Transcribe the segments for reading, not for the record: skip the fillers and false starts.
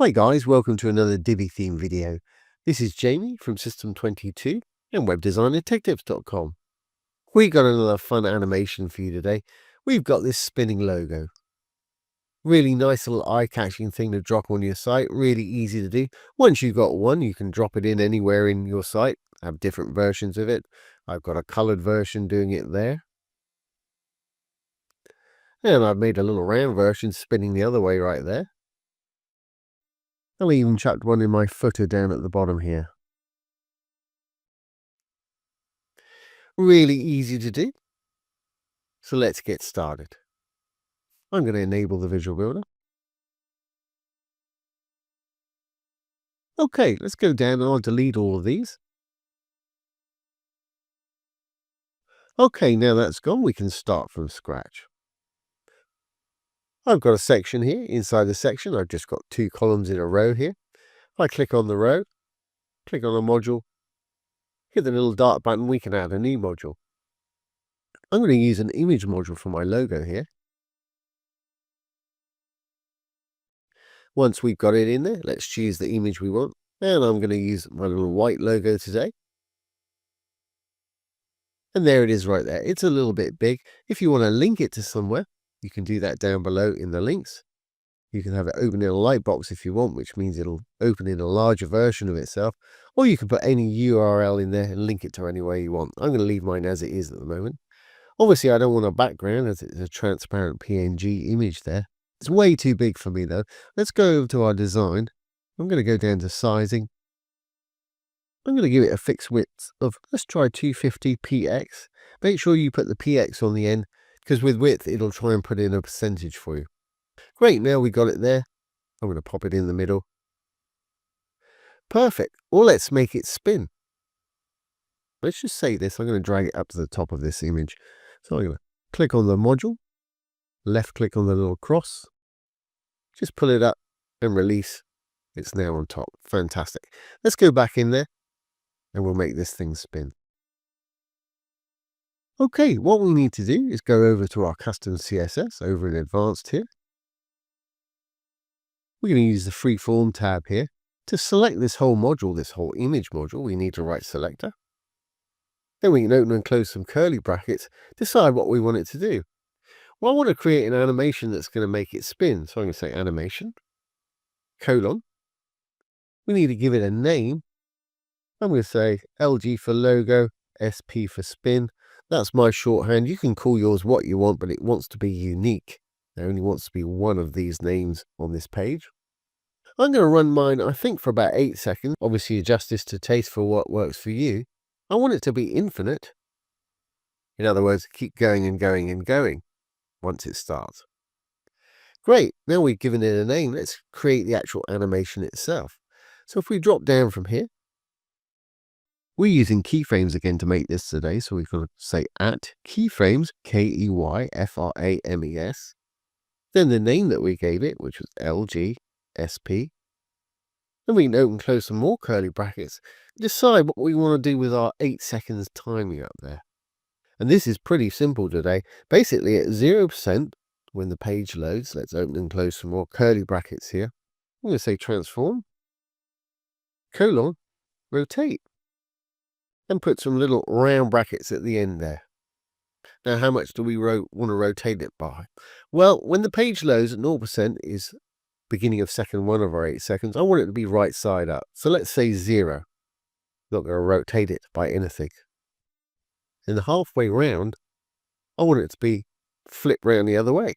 Hi guys, welcome to another Divi Theme video. This is Jamie from System22 and webdesignerdetectives.com. We got another fun animation for you today. We've got this spinning logo. Really nice little eye-catching thing to drop on your site, really easy to do. Once you've got one, you can drop it in anywhere in your site, have different versions of it. I've got a colored version doing it there. And I've made a little round version spinning the other way right there. I'll even chucked one in my footer down at the bottom here. Really easy to do. So let's get started. I'm going to enable the visual builder. Okay, let's go down and I'll delete all of these. Okay, now that's gone, we can start from scratch. I've got a section here. Inside the section, I've just got two columns in a row here. If I click on the row, click on a module, hit the little dart button, we can add a new module. I'm going to use an image module for my logo here. Once we've got it in there, let's choose the image we want. And I'm going to use my little white logo today. And there it is right there. It's a little bit big. If you want to link it to somewhere, you can do that down below in the links. You can have it open in a lightbox if you want, which means it'll open in a larger version of itself. Or you can put any URL in there and link it to anywhere you want. I'm going to leave mine as it is at the moment. Obviously, I don't want a background as it's a transparent PNG image there. It's way too big for me though. Let's go over to our design. I'm going to go down to sizing. I'm going to give it a fixed width of, let's try 250 px. Make sure you put the px on the end, because with width, it'll try and put in a percentage for you. Great, now we got it there. I'm going to pop it in the middle. Perfect. Or let's make it spin. Let's just say this. I'm going to drag it up to the top of this image. So I'm going to click on the module, left click on the little cross, just pull it up and release. It's now on top. Fantastic. Let's go back in there and we'll make this thing spin. Okay, what we need to do is go over to our custom CSS over in advanced here. We're going to use the freeform tab here. To select this whole module, this whole image module, we need to write selector. Then we can open and close some curly brackets, decide what we want it to do. Well, I want to create an animation that's going to make it spin. So I'm going to say animation, colon. We need to give it a name. I'm going to say LG for logo, SP for spin. That's my shorthand. You can call yours what you want, but it wants to be unique. It only wants to be one of these names on this page. I'm going to run mine, I think, for about 8 seconds. Obviously, adjust this to taste for what works for you. I want it to be infinite. In other words, keep going and going and going once it starts. Great. Now we've given it a name. Let's create the actual animation itself. So if we drop down from here, we're using keyframes again to make this today. So we're going to say at keyframes, Keyframes. Then the name that we gave it, which was lgsp. Then we can open and close some more curly brackets. Decide what we want to do with our 8 seconds timing up there. And this is pretty simple today. Basically at 0% when the page loads, let's open and close some more curly brackets here. I'm going to say transform, colon, rotate. And put some little round brackets at the end there. Now, how much do we want to rotate it by? Well, when the page loads at 0% is beginning of second 1 of our 8 seconds, I want it to be right side up. So let's say 0. Not going to rotate it by anything. And the halfway round, I want it to be flipped round the other way.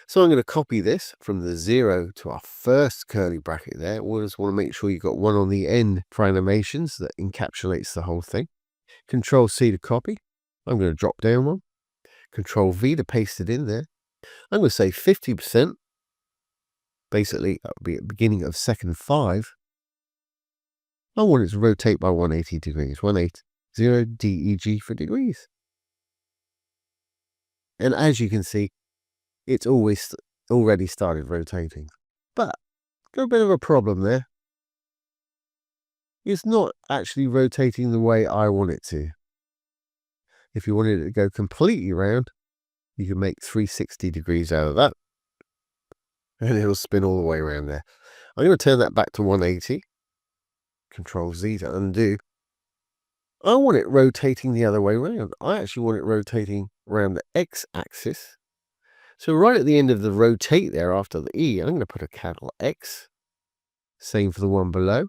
So I'm going to copy this from the 0 to our first curly bracket there. We just want to make sure you've got one on the end for animations that encapsulates the whole thing. Control C to copy. I'm going to drop down one. Control V to paste it in there. I'm going to say 50%. Basically, that would be at the beginning of second 5. I want it to rotate by 180 degrees. 180 DEG for degrees. And as you can see, it's already started rotating. But got a bit of a problem there. It's not actually rotating the way I want it to. If you wanted it to go completely round, you can make 360 degrees out of that. And it'll spin all the way around there. I'm going to turn that back to 180. Control Z to undo. I want it rotating the other way around. I actually want it rotating around the X-axis. So right at the end of the rotate there after the E, I'm going to put a capital X. Same for the one below.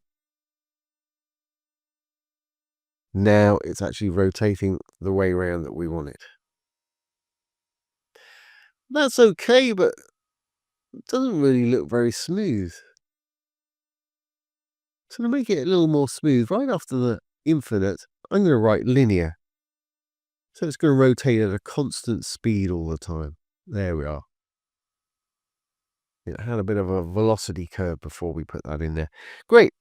Now it's actually rotating the way around that we want it. That's okay, but it doesn't really look very smooth. So to make it a little more smooth, right after the infinite, I'm going to write linear. So it's going to rotate at a constant speed all the time. There we are. It had a bit of a velocity curve before we put that in there. Great.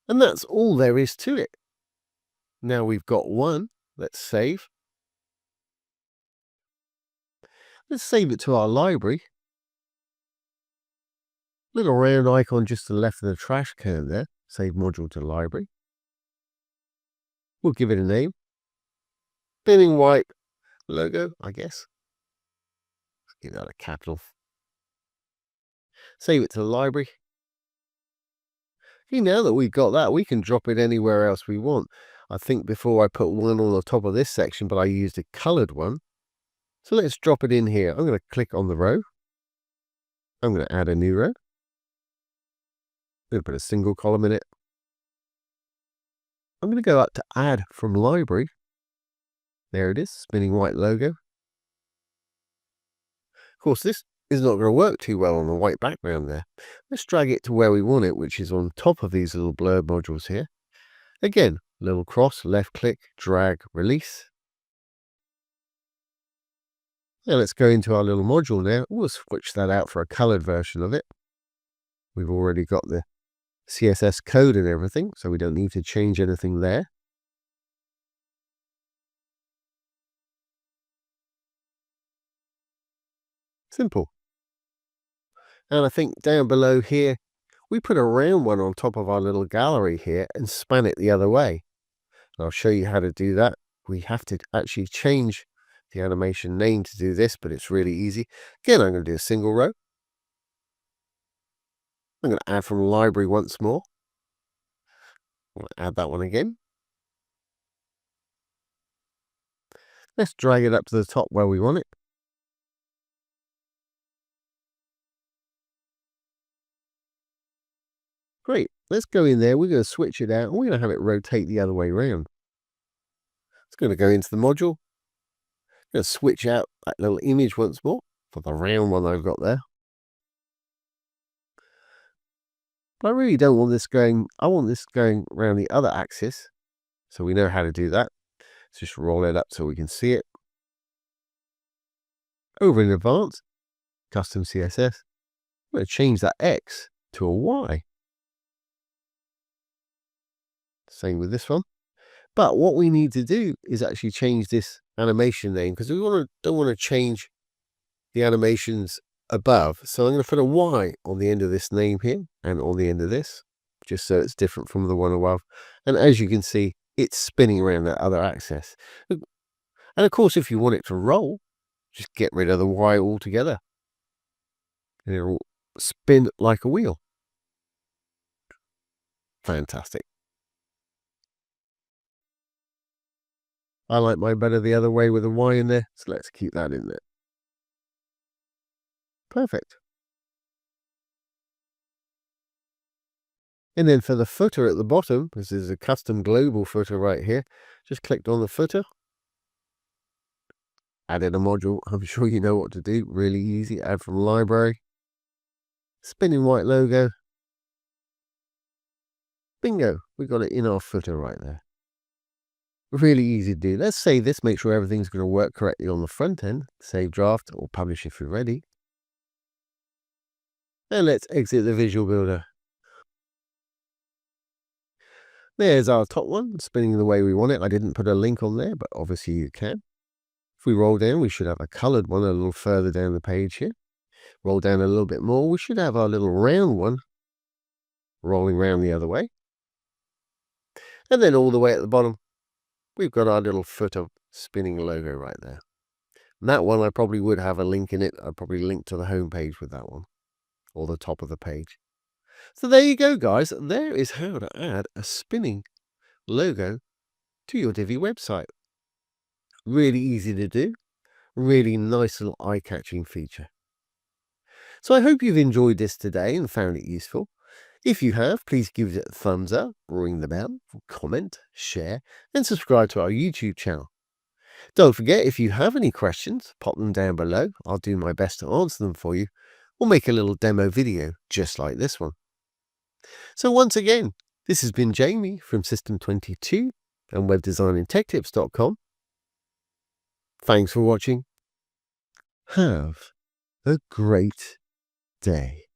And that's all there is to it. Now we've got one. Let's save. Let's save it to our library. Little round icon just to the left of the trash can there. Save module to library. We'll give it a name. Spinning white logo, I guess. Give that a capital. Save it to the library. Okay, now that we've got that, we can drop it anywhere else we want. I think before I put one on the top of this section, but I used a colored one. So let's drop it in here. I'm going to click on the row. I'm going to add a new row. I'm going to put a single column in it. I'm going to go up to add from library. There it is, spinning white logo. Of course, this is not going to work too well on the white background there. Let's drag it to where we want it, which is on top of these little blurb modules here. Again, little cross, left click, drag, release. Now let's go into our little module now. We'll switch that out for a colored version of it. We've already got the CSS code and everything, so we don't need to change anything there. Simple. And I think down below here, we put a round one on top of our little gallery here and span it the other way. And I'll show you how to do that. We have to actually change the animation name to do this, but it's really easy. Again, I'm going to do a single row. I'm going to add from library once more. I'm going to add that one again. Let's drag it up to the top where we want it. Great. Let's go in there. We're going to switch it out and we're going to have it rotate the other way around. It's going to go into the module. I'm going to switch out that little image once more for the round one I've got there. But I really don't want this going, I want this going around the other axis. So we know how to do that. Let's just roll it up so we can see it. Over in advanced, custom CSS, I'm going to change that X to a Y. Same with this one. But what we need to do is actually change this animation name because we don't want to change the animations above. So I'm going to put a Y on the end of this name here and on the end of this, just so it's different from the one above. And as you can see, it's spinning around that other axis. And of course, if you want it to roll, just get rid of the Y altogether. And it'll spin like a wheel. Fantastic. I like mine better the other way with a Y in there, so let's keep that in there. Perfect. And then for the footer at the bottom, this is a custom global footer right here. Just clicked on the footer. Added a module. I'm sure you know what to do. Really easy. Add from library. Spinning white logo. Bingo. We got it in our footer right there. Really easy to do. Let's save this. Make sure everything's going to work correctly on the front end. Save draft or publish if you're ready. And let's exit the visual builder. There's our top one, spinning the way we want it. I didn't put a link on there, but obviously you can. If we roll down, we should have a colored one a little further down the page here. Roll down a little bit more. We should have our little round one rolling around the other way. And then all the way at the bottom, we've got our little footer spinning logo right there. And that one, I probably would have a link in it. I'd probably link to the home page with that one. or the top of the page. So there you go, guys. There is how to add a spinning logo to your Divi website. Really easy to do. Really nice little eye-catching feature. So I hope you've enjoyed this today and found it useful. If you have, please give it a thumbs up, ring the bell, comment, share, and subscribe to our YouTube channel. Don't forget, if you have any questions, pop them down below. I'll do my best to answer them for you, or make a little demo video just like this one. So once again, this has been Jamie from System22 and webdesignandtechtips.com. Thanks for watching. Have a great day.